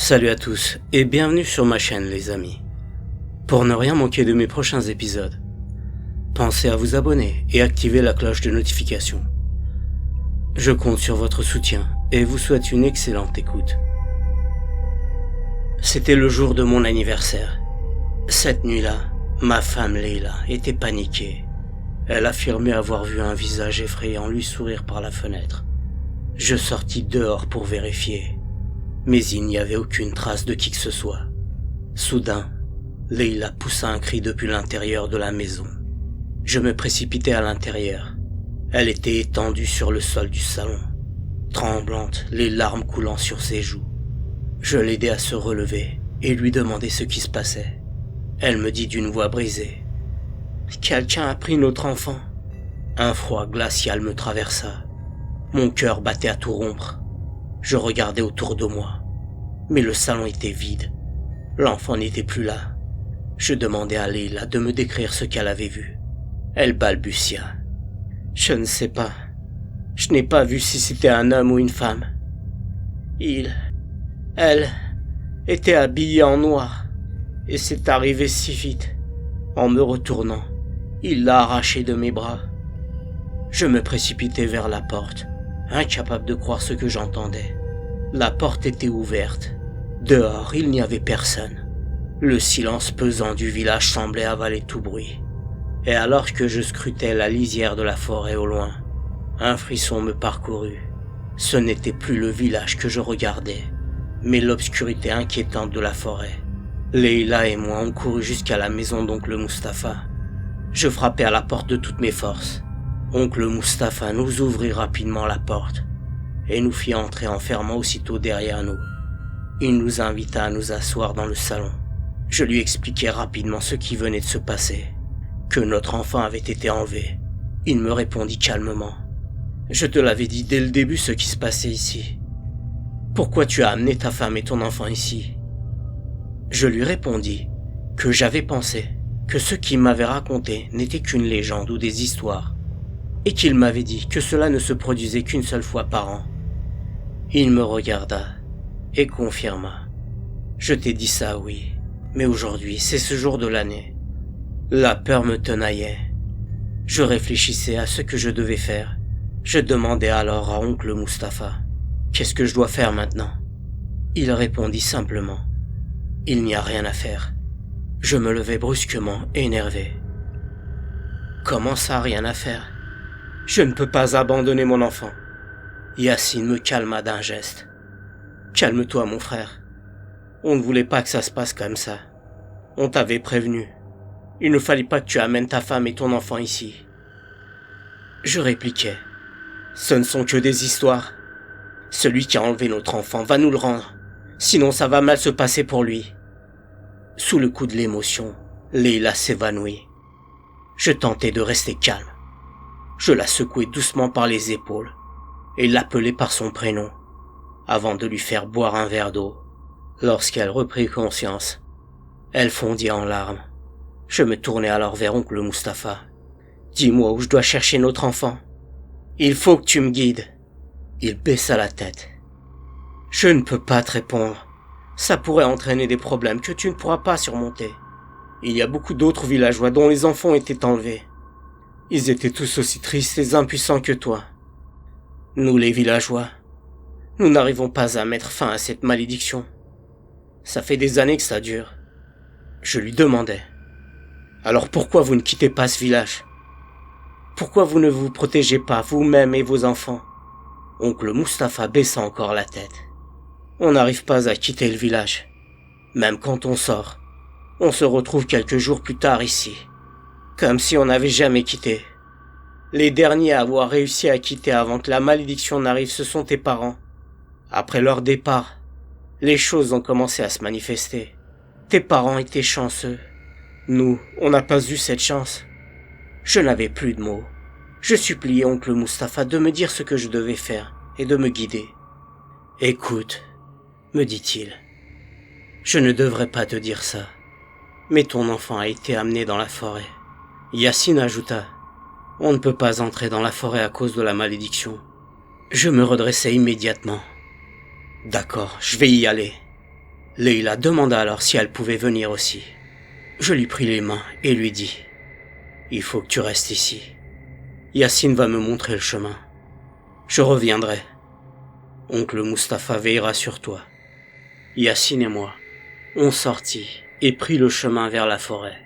Salut à tous et bienvenue sur ma chaîne les amis. Pour ne rien manquer de mes prochains épisodes, pensez à vous abonner et activer la cloche de notification. Je compte sur votre soutien et vous souhaite une excellente écoute. C'était le jour de mon anniversaire. Cette nuit-là, ma femme Leila était paniquée. Elle affirmait avoir vu un visage effrayant lui sourire par la fenêtre. Je sortis dehors pour vérifier. Mais il n'y avait aucune trace de qui que ce soit. Soudain, Leila poussa un cri depuis l'intérieur de la maison. Je me précipitai à l'intérieur. Elle était étendue sur le sol du salon, tremblante, les larmes coulant sur ses joues. Je l'aidai à se relever et lui demandai ce qui se passait. Elle me dit d'une voix brisée: « Quelqu'un a pris notre enfant. » Un froid glacial me traversa. Mon cœur battait à tout rompre. Je regardais autour de moi, mais le salon était vide. L'enfant n'était plus là. Je demandai à Leila de me décrire ce qu'elle avait vu. Elle balbutia: « Je ne sais pas. Je n'ai pas vu si c'était un homme ou une femme. Elle était habillée en noir, et c'est arrivé si vite. En me retournant, il l'a arrachée de mes bras. » Je me précipitai vers la porte, incapable de croire ce que j'entendais. La porte était ouverte. Dehors, il n'y avait personne. Le silence pesant du village semblait avaler tout bruit. Et alors que je scrutais la lisière de la forêt au loin, un frisson me parcourut. Ce n'était plus le village que je regardais, mais l'obscurité inquiétante de la forêt. Leila et moi on courut jusqu'à la maison d'oncle Mustapha. Je frappai à la porte de toutes mes forces. Oncle Mustapha nous ouvrit rapidement la porte et nous fit entrer en fermant aussitôt derrière nous. Il nous invita à nous asseoir dans le salon. Je lui expliquai rapidement ce qui venait de se passer, que notre enfant avait été enlevé. Il me répondit calmement: « Je te l'avais dit dès le début ce qui se passait ici. Pourquoi tu as amené ta femme et ton enfant ici ?» Je lui répondis que j'avais pensé que ce qu'il m'avait raconté n'était qu'une légende ou des histoires, et qu'il m'avait dit que cela ne se produisait qu'une seule fois par an. Il me regarda et confirma: « Je t'ai dit ça, oui, mais aujourd'hui, c'est ce jour de l'année. » La peur me tenaillait. Je réfléchissais à ce que je devais faire. Je demandai alors à oncle Mustapha: « Qu'est-ce que je dois faire maintenant ?» Il répondit simplement: « Il n'y a rien à faire. » Je me levai brusquement, énervé. « Comment ça, rien à faire ? Je ne peux pas abandonner mon enfant. » Yassine me calma d'un geste. « Calme-toi, mon frère. On ne voulait pas que ça se passe comme ça. On t'avait prévenu. Il ne fallait pas que tu amènes ta femme et ton enfant ici. » Je répliquai: « Ce ne sont que des histoires. Celui qui a enlevé notre enfant va nous le rendre. Sinon ça va mal se passer pour lui. » Sous le coup de l'émotion, Leila s'évanouit. Je tentai de rester calme. Je la secouai doucement par les épaules et l'appelai par son prénom, avant de lui faire boire un verre d'eau. Lorsqu'elle reprit conscience, elle fondit en larmes. Je me tournai alors vers oncle Mustapha. « Dis-moi où je dois chercher notre enfant. Il faut que tu me guides. » Il baissa la tête. « Je ne peux pas te répondre. Ça pourrait entraîner des problèmes que tu ne pourras pas surmonter. Il y a beaucoup d'autres villageois dont les enfants étaient enlevés. Ils étaient tous aussi tristes et impuissants que toi. Nous les villageois, nous n'arrivons pas à mettre fin à cette malédiction. Ça fait des années que ça dure. » Je lui demandai: « Alors pourquoi vous ne quittez pas ce village? Pourquoi vous ne vous protégez pas vous-même et vos enfants ?» Oncle Mustapha baissa encore la tête. « On n'arrive pas à quitter le village. Même quand on sort, on se retrouve quelques jours plus tard ici, comme si on n'avait jamais quitté. Les derniers à avoir réussi à quitter avant que la malédiction n'arrive, ce sont tes parents. Après leur départ, les choses ont commencé à se manifester. Tes parents étaient chanceux. Nous, on n'a pas eu cette chance. » Je n'avais plus de mots. Je suppliai oncle Mustapha de me dire ce que je devais faire et de me guider. « Écoute, » me dit-il, « je ne devrais pas te dire ça, mais ton enfant a été amené dans la forêt. » Yassine ajouta: « On ne peut pas entrer dans la forêt à cause de la malédiction. » Je me redressai immédiatement. « D'accord, je vais y aller. » Leila demanda alors si elle pouvait venir aussi. Je lui pris les mains et lui dis « Il faut que tu restes ici. Yacine va me montrer le chemin. Je reviendrai. Oncle Mustapha veillera sur toi. » Yacine et moi, on sortit et prit le chemin vers la forêt.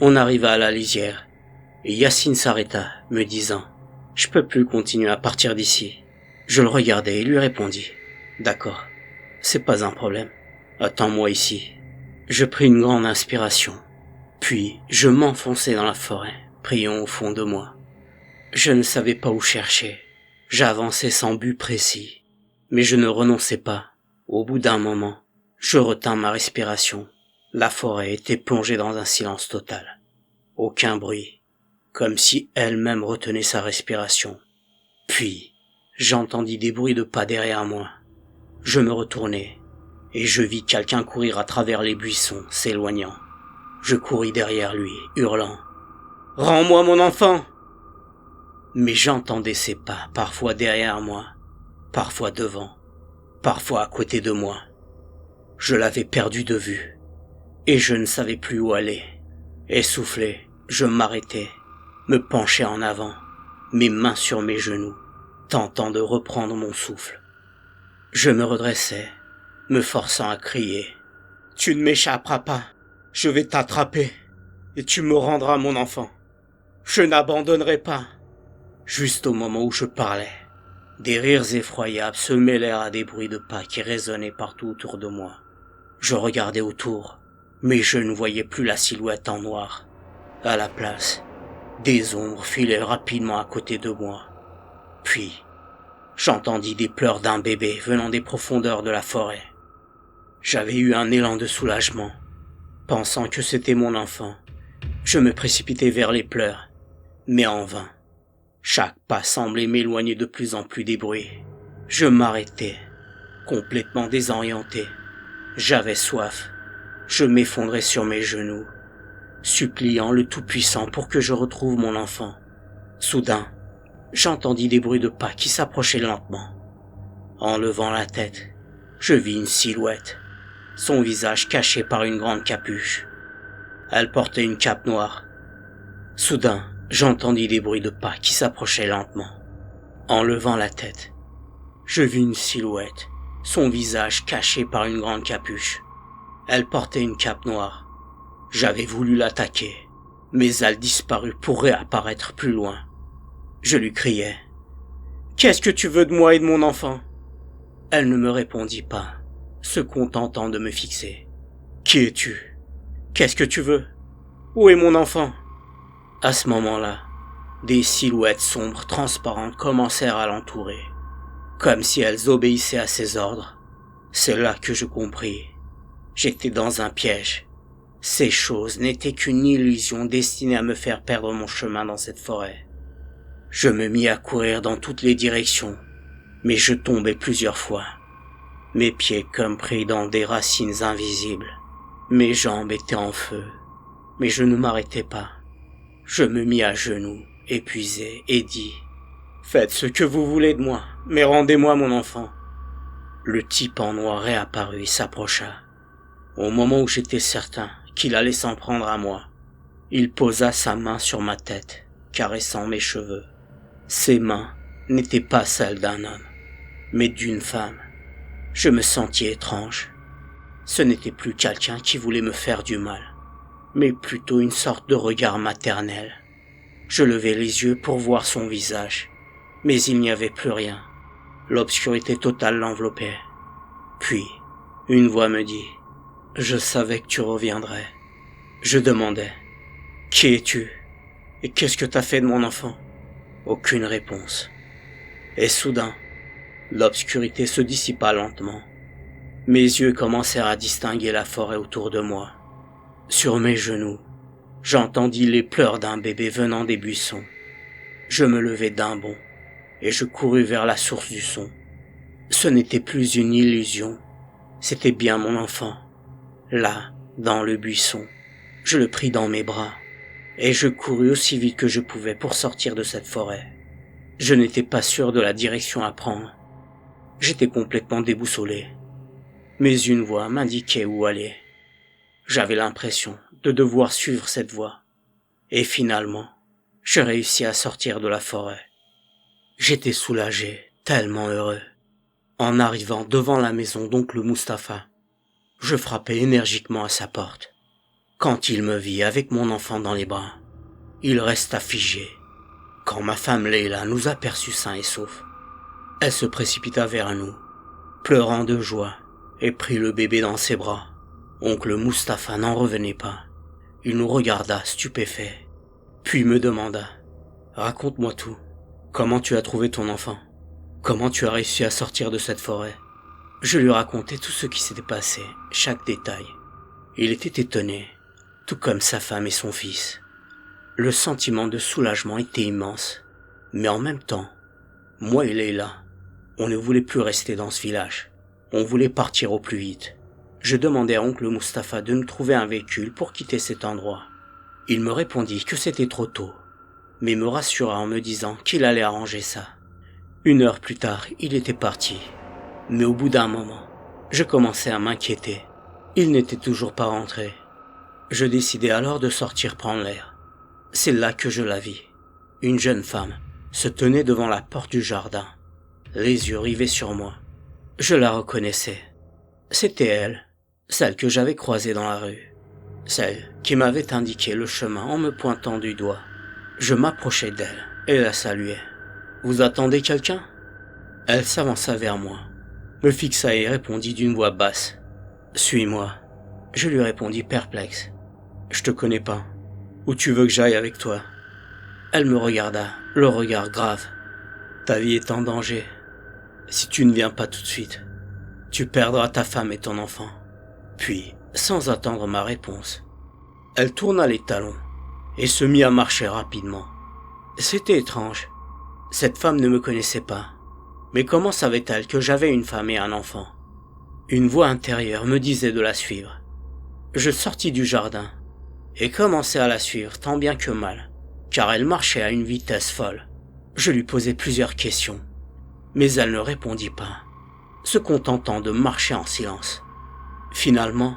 On arriva à la lisière et Yacine s'arrêta, me disant « Je peux plus continuer à partir d'ici. » Je le regardai et lui répondis « D'accord, c'est pas un problème. Attends-moi ici. » Je pris une grande inspiration, puis je m'enfonçai dans la forêt, priant au fond de moi. Je ne savais pas où chercher. J'avançais sans but précis, mais je ne renonçais pas. Au bout d'un moment, je retins ma respiration. La forêt était plongée dans un silence total. Aucun bruit, comme si elle-même retenait sa respiration. Puis, j'entendis des bruits de pas derrière moi. Je me retournai, et je vis quelqu'un courir à travers les buissons, s'éloignant. Je courus derrière lui, hurlant « Rends-moi mon enfant !» Mais j'entendais ses pas, parfois derrière moi, parfois devant, parfois à côté de moi. Je l'avais perdu de vue, et je ne savais plus où aller. Essoufflé, je m'arrêtai, me penchai en avant, mes mains sur mes genoux, tentant de reprendre mon souffle. Je me redressai, me forçant à crier « Tu ne m'échapperas pas, je vais t'attraper, et tu me rendras mon enfant. Je n'abandonnerai pas. » Juste au moment où je parlais, des rires effroyables se mêlèrent à des bruits de pas qui résonnaient partout autour de moi. Je regardais autour, mais je ne voyais plus la silhouette en noir. À la place, des ombres filaient rapidement à côté de moi. Puis, j'entendis des pleurs d'un bébé venant des profondeurs de la forêt. J'avais eu un élan de soulagement. Pensant que c'était mon enfant, je me précipitai vers les pleurs, mais en vain. Chaque pas semblait m'éloigner de plus en plus des bruits. Je m'arrêtais, complètement désorienté. J'avais soif. Je m'effondrais sur mes genoux, suppliant le Tout-Puissant pour que je retrouve mon enfant. Soudain, j'entendis des bruits de pas qui s'approchaient lentement. En levant la tête, je vis une silhouette, son visage caché par une grande capuche. Elle portait une cape noire. Soudain, j'entendis des bruits de pas qui s'approchaient lentement. En levant la tête, je vis une silhouette, son visage caché par une grande capuche. Elle portait une cape noire. J'avais voulu l'attaquer, mais elle disparut pour réapparaître plus loin. Je lui criai « Qu'est-ce que tu veux de moi et de mon enfant ?» Elle ne me répondit pas, se contentant de me fixer. « Qui es-tu ? Qu'est-ce que tu veux ? Où est mon enfant ?» À ce moment-là, des silhouettes sombres transparentes commencèrent à l'entourer, comme si elles obéissaient à ses ordres. C'est là que je compris. J'étais dans un piège. Ces choses n'étaient qu'une illusion destinée à me faire perdre mon chemin dans cette forêt. Je me mis à courir dans toutes les directions, mais je tombais plusieurs fois. Mes pieds comme pris dans des racines invisibles. Mes jambes étaient en feu, mais je ne m'arrêtais pas. Je me mis à genoux, épuisé, et dis « Faites ce que vous voulez de moi, mais rendez-moi mon enfant. » Le type en noir réapparut et s'approcha. Au moment où j'étais certain qu'il allait s'en prendre à moi, il posa sa main sur ma tête, caressant mes cheveux. Ses mains n'étaient pas celles d'un homme, mais d'une femme. Je me sentis étrange. Ce n'était plus quelqu'un qui voulait me faire du mal, mais plutôt une sorte de regard maternel. Je levai les yeux pour voir son visage, mais il n'y avait plus rien. L'obscurité totale l'enveloppait. Puis, une voix me dit « Je savais que tu reviendrais. » Je demandai « Qui es-tu ? Et qu'est-ce que t'as fait de mon enfant ?» Aucune réponse. Et soudain, l'obscurité se dissipa lentement. Mes yeux commencèrent à distinguer la forêt autour de moi. Sur mes genoux, j'entendis les pleurs d'un bébé venant des buissons. Je me levai d'un bond et je courus vers la source du son. Ce n'était plus une illusion, c'était bien mon enfant. Là, dans le buisson, je le pris dans mes bras et je courus aussi vite que je pouvais pour sortir de cette forêt. Je n'étais pas sûr de la direction à prendre. J'étais complètement déboussolé. mais une voix m'indiquait où aller. J'avais l'impression de devoir suivre cette voie. Et finalement, je réussis à sortir de la forêt. J'étais soulagé, tellement heureux. En arrivant devant la maison d'oncle Mustapha, je frappai énergiquement à sa porte. Quand il me vit avec mon enfant dans les bras, il resta figé. Quand ma femme Leila nous aperçut sains et saufs, elle se précipita vers nous, pleurant de joie, et prit le bébé dans ses bras. Oncle Mustapha n'en revenait pas. Il nous regarda stupéfait, puis me demanda « Raconte-moi tout. Comment tu as trouvé ton enfant? Comment tu as réussi à sortir de cette forêt ?» Je lui racontai tout ce qui s'était passé, chaque détail. Il était étonné, tout comme sa femme et son fils. Le sentiment de soulagement était immense, mais en même temps, moi et Leila, on ne voulait plus rester dans ce village. On voulait partir au plus vite. Je demandai à oncle Mustapha de nous trouver un véhicule pour quitter cet endroit. Il me répondit que c'était trop tôt, mais me rassura en me disant qu'il allait arranger ça. 1 heure plus tard, il était parti. Mais au bout d'un moment, je commençais à m'inquiéter. Il n'était toujours pas rentré. Je décidai alors de sortir prendre l'air. C'est là que je la vis. Une jeune femme se tenait devant la porte du jardin, les yeux rivés sur moi. Je la reconnaissais. C'était elle, celle que j'avais croisée dans la rue, celle qui m'avait indiqué le chemin en me pointant du doigt. Je m'approchai d'elle et la saluai. « Vous attendez quelqu'un ?» Elle s'avança vers moi, me fixa et répondit d'une voix basse. « Suis-moi. » Je lui répondis perplexe. « Je te connais pas. Où tu veux que j'aille avec toi ?» Elle me regarda, le regard grave. « Ta vie est en danger. Si tu ne viens pas tout de suite, tu perdras ta femme et ton enfant. » Puis, sans attendre ma réponse, elle tourna les talons et se mit à marcher rapidement. C'était étrange. Cette femme ne me connaissait pas. Mais comment savait-elle que j'avais une femme et un enfant? Une voix intérieure me disait de la suivre. Je sortis du jardin et commençai à la suivre tant bien que mal, car elle marchait à une vitesse folle. Je lui posai plusieurs questions, mais elle ne répondit pas, se contentant de marcher en silence. Finalement,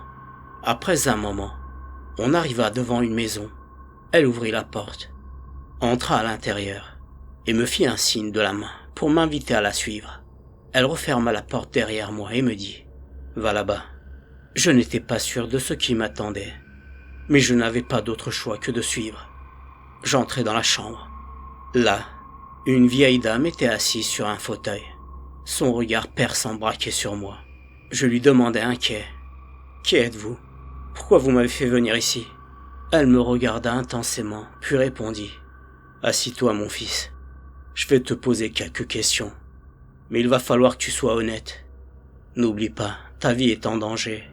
après un moment, on arriva devant une maison. Elle ouvrit la porte, entra à l'intérieur et me fit un signe de la main pour m'inviter à la suivre. Elle referma la porte derrière moi et me dit « Va là-bas ». Je n'étais pas sûr de ce qui m'attendait, mais je n'avais pas d'autre choix que de suivre. J'entrai dans la chambre. Là, une vieille dame était assise sur un fauteuil, son regard perçant braqué sur moi. Je lui demandai inquiet « Qui êtes-vous? Pourquoi vous m'avez fait venir ici ?» Elle me regarda intensément, puis répondit « Assis-toi, mon fils. Je vais te poser quelques questions, mais il va falloir que tu sois honnête. N'oublie pas, ta vie est en danger. »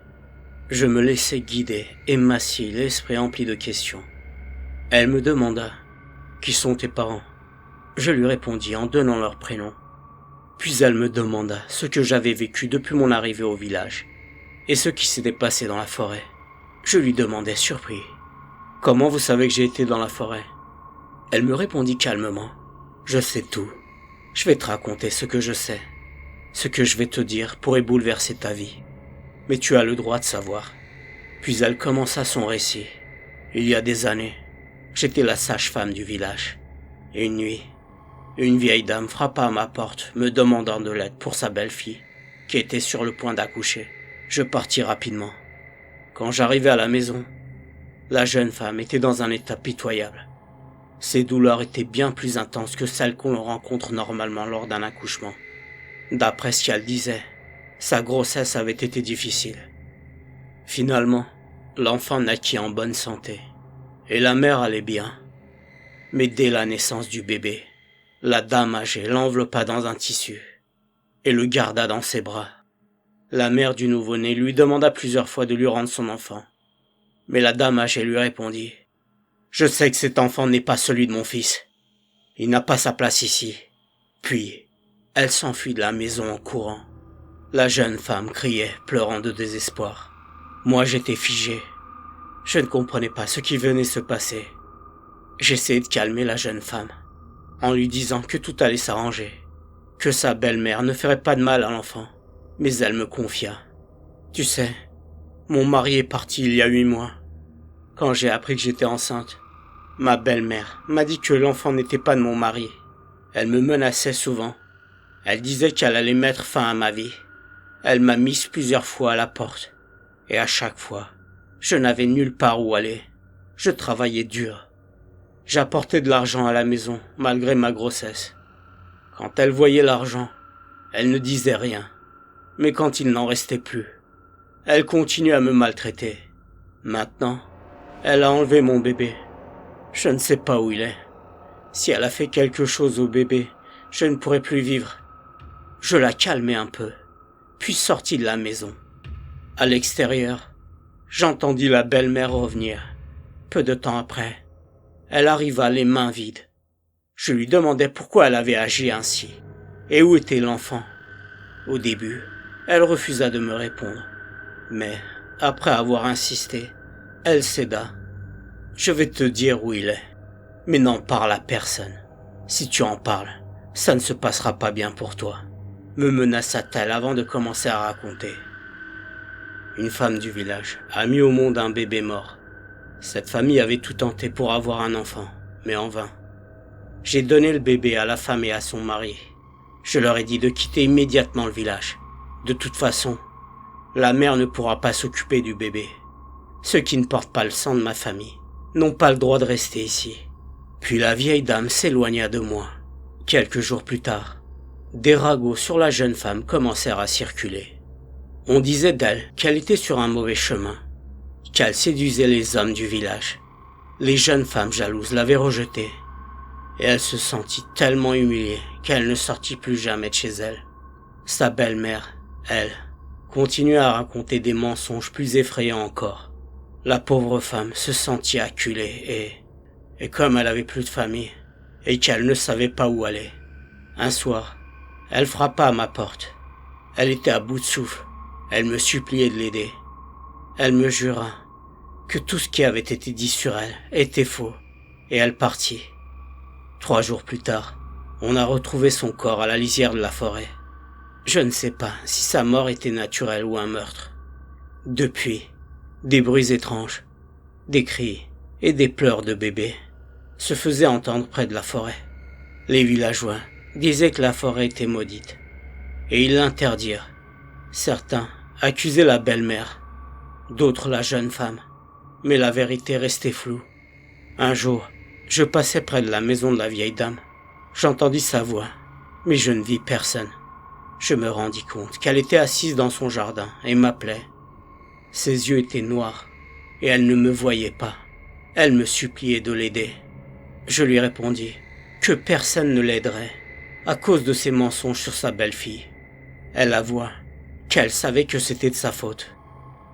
Je me laissai guider et m'assis, l'esprit empli de questions. Elle me demanda « Qui sont tes parents ?» Je lui répondis en donnant leurs prénoms. Puis elle me demanda ce que j'avais vécu depuis mon arrivée au village et ce qui s'était passé dans la forêt. Je lui demandai surpris « Comment vous savez que j'ai été dans la forêt ?» Elle me répondit calmement « Je sais tout. Je vais te raconter ce que je sais. Ce que je vais te dire pourrait bouleverser ta vie. Mais tu as le droit de savoir. » Puis elle commença son récit. Il y a des années, j'étais la sage-femme du village. Et une nuit, une vieille dame frappa à ma porte, me demandant de l'aide pour sa belle-fille, qui était sur le point d'accoucher. Je partis rapidement. Quand j'arrivai à la maison, la jeune femme était dans un état pitoyable. Ses douleurs étaient bien plus intenses que celles qu'on rencontre normalement lors d'un accouchement. D'après ce qu'elle disait, sa grossesse avait été difficile. Finalement, l'enfant naquit en bonne santé, et la mère allait bien. Mais dès la naissance du bébé, la dame âgée l'enveloppa dans un tissu et le garda dans ses bras. La mère du nouveau-né lui demanda plusieurs fois de lui rendre son enfant, mais la dame âgée lui répondit « Je sais que cet enfant n'est pas celui de mon fils. Il n'a pas sa place ici. » Puis, elle s'enfuit de la maison en courant. La jeune femme criait, pleurant de désespoir. Moi, j'étais figé. Je ne comprenais pas ce qui venait se passer. J'essayai de calmer la jeune femme, en lui disant que tout allait s'arranger, que sa belle-mère ne ferait pas de mal à l'enfant. Mais elle me confia Tu sais, mon mari est parti il y a 8 mois. Quand j'ai appris que j'étais enceinte, ma belle-mère m'a dit que l'enfant n'était pas de mon mari. Elle me menaçait souvent. Elle disait qu'elle allait mettre fin à ma vie. Elle m'a mise plusieurs fois à la porte. Et à chaque fois, je n'avais nulle part où aller. Je travaillais dur. J'apportais de l'argent à la maison, malgré ma grossesse. Quand elle voyait l'argent, elle ne disait rien. Mais quand il n'en restait plus, elle continuait à me maltraiter. Maintenant, elle a enlevé mon bébé. Je ne sais pas où il est. Si elle a fait quelque chose au bébé, je ne pourrai plus vivre. Je la calmai un peu, puis sortis de la maison. À l'extérieur, j'entendis la belle-mère revenir. Peu de temps après, elle arriva les mains vides. Je lui demandai pourquoi elle avait agi ainsi, et où était l'enfant. Au début, elle refusa de me répondre, mais après avoir insisté, elle céda. Je vais te dire où il est, mais n'en parle à personne. Si tu en parles, ça ne se passera pas bien pour toi, me menaça-t-elle avant de commencer à raconter. Une femme du village a mis au monde un bébé mort. Cette famille avait tout tenté pour avoir un enfant, mais en vain. J'ai donné le bébé à la femme et à son mari. Je leur ai dit de quitter immédiatement le village. De toute façon, la mère ne pourra pas s'occuper du bébé. Ceux qui ne portent pas le sang de ma famille n'ont pas le droit de rester ici. Puis la vieille dame s'éloigna de moi. Quelques jours plus tard, des ragots sur la jeune femme commencèrent à circuler. On disait d'elle qu'elle était sur un mauvais chemin, qu'elle séduisait les hommes du village. Les jeunes femmes jalouses l'avaient rejetée, et elle se sentit tellement humiliée qu'elle ne sortit plus jamais de chez elle. Sa belle-mère, elle, continuait à raconter des mensonges plus effrayants encore. La pauvre femme se sentit acculée et comme elle avait plus de famille et qu'elle ne savait pas où aller, un soir, elle frappa à ma porte. Elle était à bout de souffle. Elle me suppliait de l'aider. Elle me jura que tout ce qui avait été dit sur elle était faux, et elle partit. 3 jours plus tard, on a retrouvé son corps à la lisière de la forêt. Je ne sais pas si sa mort était naturelle ou un meurtre. Depuis, des bruits étranges, des cris et des pleurs de bébé se faisaient entendre près de la forêt. Les villageois disaient que la forêt était maudite, et ils l'interdirent. Certains accusaient la belle-mère, d'autres la jeune femme, mais la vérité restait floue. Un jour, je passais près de la maison de la vieille dame. J'entendis sa voix, mais je ne vis personne. Je me rendis compte qu'elle était assise dans son jardin et m'appelait. Ses yeux étaient noirs, et elle ne me voyait pas. Elle me suppliait de l'aider. Je lui répondis que personne ne l'aiderait, à cause de ses mensonges sur sa belle-fille. Elle avoua qu'elle savait que c'était de sa faute,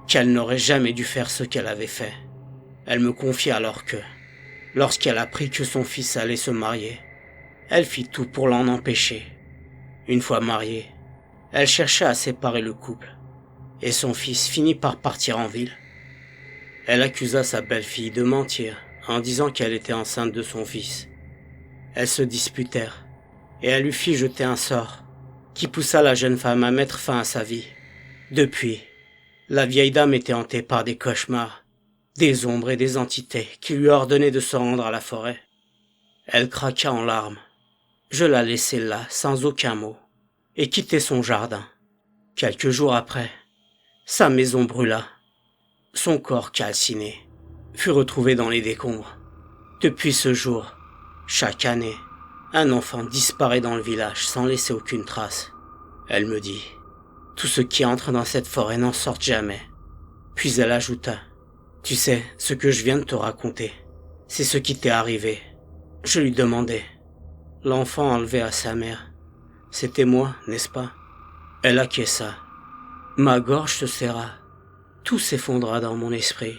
qu'elle n'aurait jamais dû faire ce qu'elle avait fait. Elle me confia alors que, lorsqu'elle apprit que son fils allait se marier, elle fit tout pour l'en empêcher. Une fois mariée, elle chercha à séparer le couple, et son fils finit par partir en ville. Elle accusa sa belle-fille de mentir en disant qu'elle était enceinte de son fils. Elles se disputèrent, et elle lui fit jeter un sort qui poussa la jeune femme à mettre fin à sa vie. Depuis, la vieille dame était hantée par des cauchemars, des ombres et des entités qui lui ordonnaient de se rendre à la forêt. Elle craqua en larmes. Je la laissai là, sans aucun mot, et quittai son jardin. Quelques jours après, sa maison brûla. Son corps calciné fut retrouvé dans les décombres. Depuis ce jour, chaque année, un enfant disparaît dans le village sans laisser aucune trace. Elle me dit, tous ceux qui entrent dans cette forêt n'en sortent jamais. Puis elle ajouta, tu sais, ce que je viens de te raconter, c'est ce qui t'est arrivé. Je lui demandai, l'enfant enlevé à sa mère, c'était moi, n'est-ce pas? Elle acquiesça. Ma gorge se serra. Tout s'effondra dans mon esprit.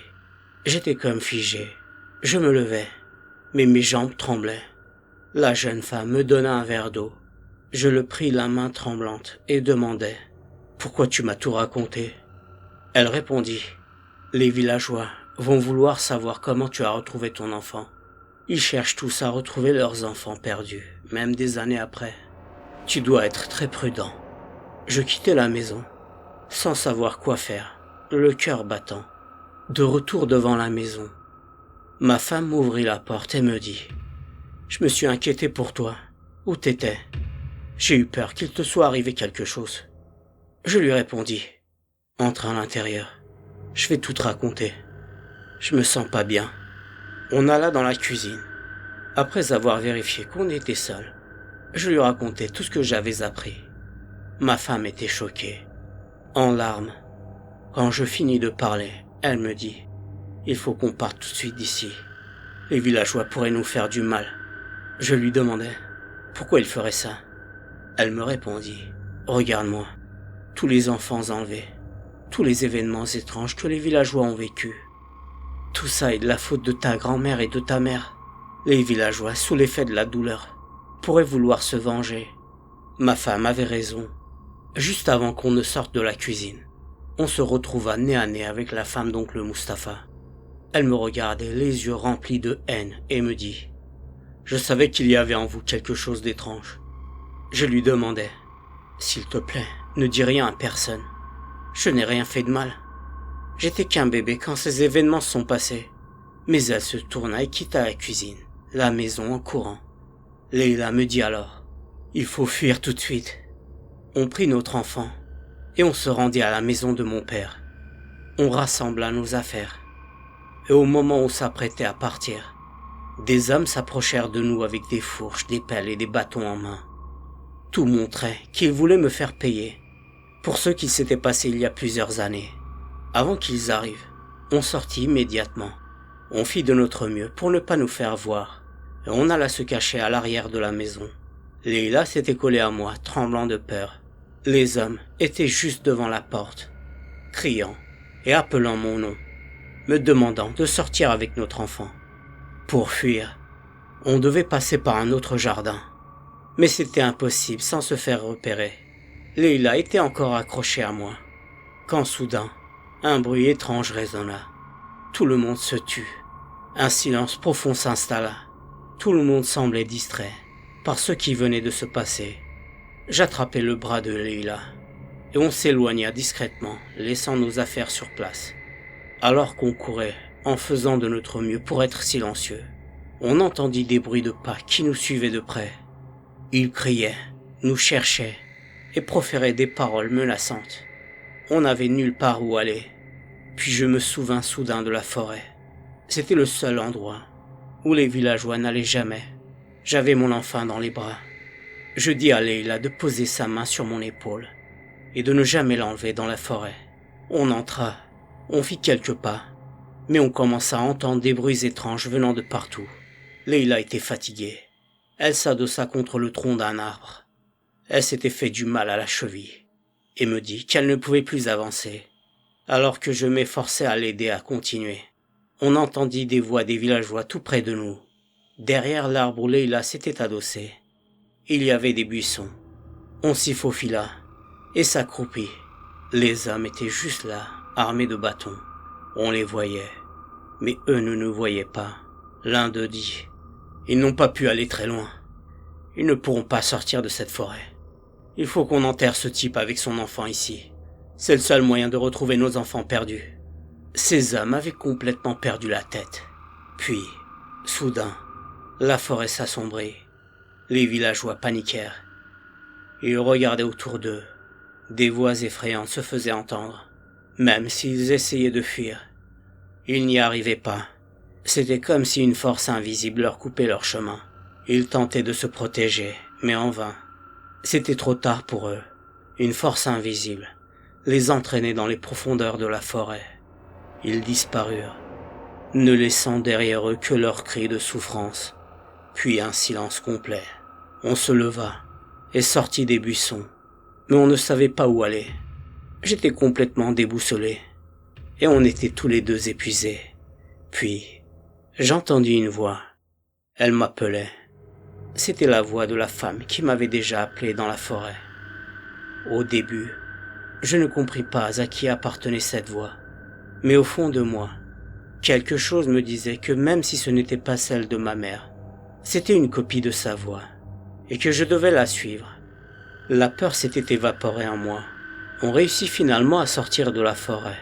J'étais comme figé. Je me levai, mais mes jambes tremblaient. La jeune femme me donna un verre d'eau. Je le pris la main tremblante et demandai « Pourquoi tu m'as tout raconté ?» Elle répondit « Les villageois vont vouloir savoir comment tu as retrouvé ton enfant. Ils cherchent tous à retrouver leurs enfants perdus, même des années après. Tu dois être très prudent. » Je quittai la maison. sans savoir quoi faire, le cœur battant, de retour devant la maison. Ma femme m'ouvrit la porte et me dit « Je me suis inquiété pour toi. Où t'étais ? J'ai eu peur qu'il te soit arrivé quelque chose. » Je lui répondis « Entre à l'intérieur. Je vais tout te raconter. Je me sens pas bien. » On alla dans la cuisine. Après avoir vérifié qu'on était seul, je lui racontai tout ce que j'avais appris. Ma femme était choquée, en larmes. Quand je finis de parler, elle me dit « Il faut qu'on parte tout de suite d'ici. Les villageois pourraient nous faire du mal. » Je lui demandai « Pourquoi ils feraient ça ?» Elle me répondit « Regarde-moi, tous les enfants enlevés, tous les événements étranges que les villageois ont vécus. Tout ça est de la faute de ta grand-mère et de ta mère. Les villageois, sous l'effet de la douleur, pourraient vouloir se venger. » Ma femme avait raison. Juste avant qu'on ne sorte de la cuisine, on se retrouva nez à nez avec la femme d'oncle Mustapha. Elle me regardait, les yeux remplis de haine, et me dit « Je savais qu'il y avait en vous quelque chose d'étrange. » Je lui demandai « S'il te plaît, ne dis rien à personne. Je n'ai rien fait de mal. J'étais qu'un bébé quand ces événements sont passés. » Mais elle se tourna et quitta la cuisine, la maison en courant. Leila me dit alors « Il faut fuir tout de suite. » On prit notre enfant et on se rendit à la maison de mon père. On rassembla nos affaires. Et au moment où on s'apprêtait à partir, des hommes s'approchèrent de nous avec des fourches, des pelles et des bâtons en main. Tout montrait qu'ils voulaient me faire payer pour ce qui s'était passé il y a plusieurs années. Avant qu'ils arrivent, on sortit immédiatement. On fit de notre mieux pour ne pas nous faire voir, et on alla se cacher à l'arrière de la maison. Leila s'était collée à moi, tremblant de peur. Les hommes étaient juste devant la porte, criant et appelant mon nom, me demandant de sortir avec notre enfant. Pour fuir, on devait passer par un autre jardin, mais c'était impossible sans se faire repérer. Leila était encore accrochée à moi, quand soudain, un bruit étrange résonna. Tout le monde se tut. Un silence profond s'installa. Tout le monde semblait distrait par ce qui venait de se passer. J'attrapai le bras de Leila et on s'éloigna discrètement, laissant nos affaires sur place. Alors qu'on courait, en faisant de notre mieux pour être silencieux, on entendit des bruits de pas qui nous suivaient de près. Ils criaient, nous cherchaient et proféraient des paroles menaçantes. On n'avait nulle part où aller. Puis je me souvins soudain de la forêt. C'était le seul endroit où les villageois n'allaient jamais. J'avais mon enfant dans les bras. Je dis à Leila de poser sa main sur mon épaule et de ne jamais l'enlever dans la forêt. On entra, on fit quelques pas, mais on commença à entendre des bruits étranges venant de partout. Leila était fatiguée. Elle s'adossa contre le tronc d'un arbre. Elle s'était fait du mal à la cheville et me dit qu'elle ne pouvait plus avancer. Alors que je m'efforçais à l'aider à continuer, on entendit des voix des villageois tout près de nous. Derrière l'arbre où Leila s'était adossée, il y avait des buissons. On s'y faufila et s'accroupit. Les hommes étaient juste là, armés de bâtons. On les voyait, mais eux ne nous voyaient pas. L'un d'eux dit « Ils n'ont pas pu aller très loin. Ils ne pourront pas sortir de cette forêt. Il faut qu'on enterre ce type avec son enfant ici. C'est le seul moyen de retrouver nos enfants perdus. » Ces hommes avaient complètement perdu la tête. Puis, soudain, la forêt s'assombrit. Les villageois paniquèrent. Ils regardaient autour d'eux. Des voix effrayantes se faisaient entendre. Même s'ils essayaient de fuir, ils n'y arrivaient pas. C'était comme si une force invisible leur coupait leur chemin. Ils tentaient de se protéger, mais en vain. C'était trop tard pour eux. Une force invisible les entraînait dans les profondeurs de la forêt. Ils disparurent, ne laissant derrière eux que leurs cris de souffrance, puis un silence complet. On se leva et sortit des buissons, mais on ne savait pas où aller. J'étais complètement déboussolé, et on était tous les deux épuisés. Puis, j'entendis une voix. Elle m'appelait. C'était la voix de la femme qui m'avait déjà appelé dans la forêt. Au début, je ne compris pas à qui appartenait cette voix, mais au fond de moi, quelque chose me disait que même si ce n'était pas celle de ma mère, c'était une copie de sa voix, et que je devais la suivre. La peur s'était évaporée en moi. On réussit finalement à sortir de la forêt,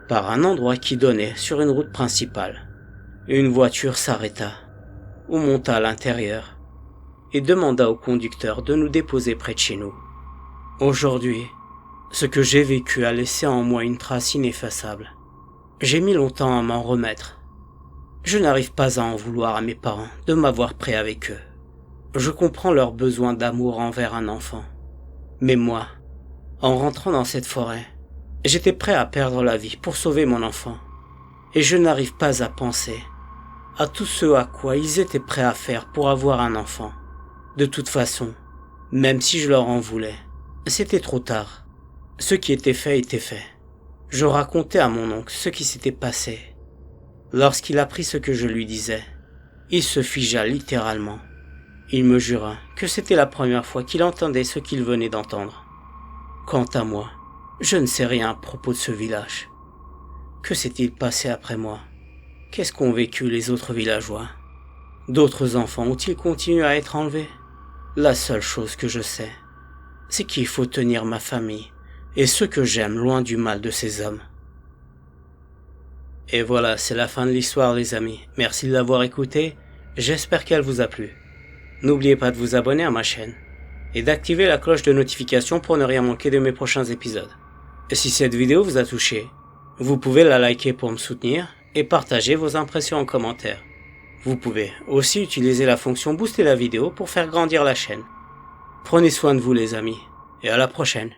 par un endroit qui donnait sur une route principale. Une voiture s'arrêta. On monta à l'intérieur et demanda au conducteur de nous déposer près de chez nous. Aujourd'hui, ce que j'ai vécu a laissé en moi une trace ineffaçable. J'ai mis longtemps à m'en remettre. Je n'arrive pas à en vouloir à mes parents de m'avoir pris avec eux. Je comprends leur besoin d'amour envers un enfant. Mais moi, en rentrant dans cette forêt, j'étais prêt à perdre la vie pour sauver mon enfant. Et je n'arrive pas à penser à tout ce à quoi ils étaient prêts à faire pour avoir un enfant. De toute façon, même si je leur en voulais, c'était trop tard. Ce qui était fait était fait. Je racontais à mon oncle ce qui s'était passé. Lorsqu'il apprit ce que je lui disais, il se figea littéralement. Il me jura que c'était la première fois qu'il entendait ce qu'il venait d'entendre. Quant à moi, je ne sais rien à propos de ce village. Que s'est-il passé après moi? Qu'est-ce qu'ont vécu les autres villageois? D'autres enfants ont-ils continué à être enlevés? La seule chose que je sais, c'est qu'il faut tenir ma famille et ceux que j'aime loin du mal de ces hommes. Et voilà, c'est la fin de l'histoire les amis. Merci de l'avoir écoutée, j'espère qu'elle vous a plu. N'oubliez pas de vous abonner à ma chaîne et d'activer la cloche de notification pour ne rien manquer de mes prochains épisodes. Et si cette vidéo vous a touché, vous pouvez la liker pour me soutenir et partager vos impressions en commentaire. Vous pouvez aussi utiliser la fonction booster la vidéo pour faire grandir la chaîne. Prenez soin de vous les amis, et à la prochaine.